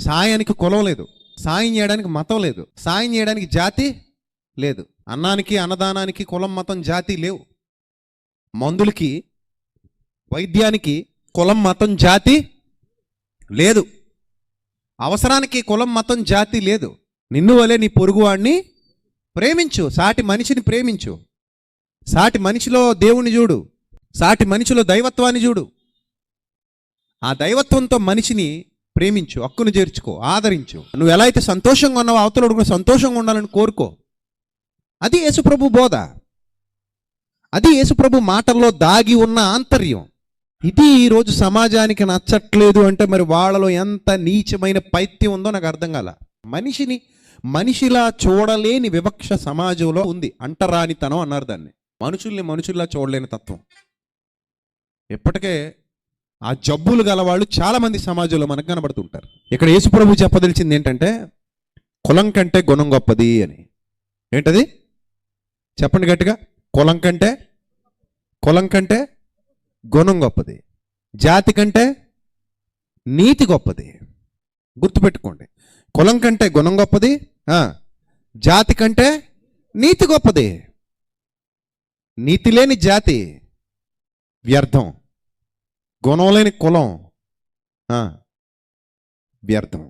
సాయానికి కులం లేదు, సాయం చేయడానికి మతం లేదు, సాయం చేయడానికి జాతి లేదు. అన్నానికి అన్నదానానికి కులం మతం జాతి లేవు. మందులకి వైద్యానికి కులం మతం జాతి లేదు. అవసరానికి కులం మతం జాతి లేదు. నిన్ను వలే నీ పొరుగువాడిని ప్రేమించు, సాటి మనిషిని ప్రేమించు. సాటి మనిషిలో దేవుని చూడు, సాటి మనిషిలో దైవత్వాన్ని చూడు. ఆ దైవత్వంతో మనిషిని ప్రేమించు, హక్కును చేర్చుకో, ఆదరించు. నువ్వు ఎలా అయితే సంతోషంగా ఉన్నావో అవతల కూడా సంతోషంగా ఉండాలని కోరుకో. అది యేసుప్రభు బోధ, అది యేసుప్రభు మాటల్లో దాగి ఉన్న ఆంతర్యం. ఇది ఈరోజు సమాజానికి నచ్చట్లేదు అంటే మరి వాళ్ళలో ఎంత నీచమైన పైత్యం ఉందో నాకు అర్థం కాల. మనిషిని మనిషిలా చూడలేని వివక్ష సమాజంలో ఉంది. అంటరానితనం అన్నారు దాన్ని. మనుషుల్ని మనుషుల్లా చూడలేని తత్వం. ఇప్పటికే ఆ జబ్బులు గల వాళ్ళు చాలామంది సమాజంలో మనకు కనబడుతుంటారు. ఇక్కడ యేసుప్రభు చెప్పదలిచింది ఏంటంటే కులం కంటే గుణం గొప్పది అని. ఏంటది చెప్పండి గట్టిగా. కులం కంటే గుణం గొప్పది, జాతి కంటే నీతి గొప్పది. గుర్తుపెట్టుకోండి, కులం కంటే గుణం గొప్పది, జాతి కంటే నీతి గొప్పది. నీతి లేని జాతి వ్యర్థం, గుణం లేని కులం వ్యర్థం.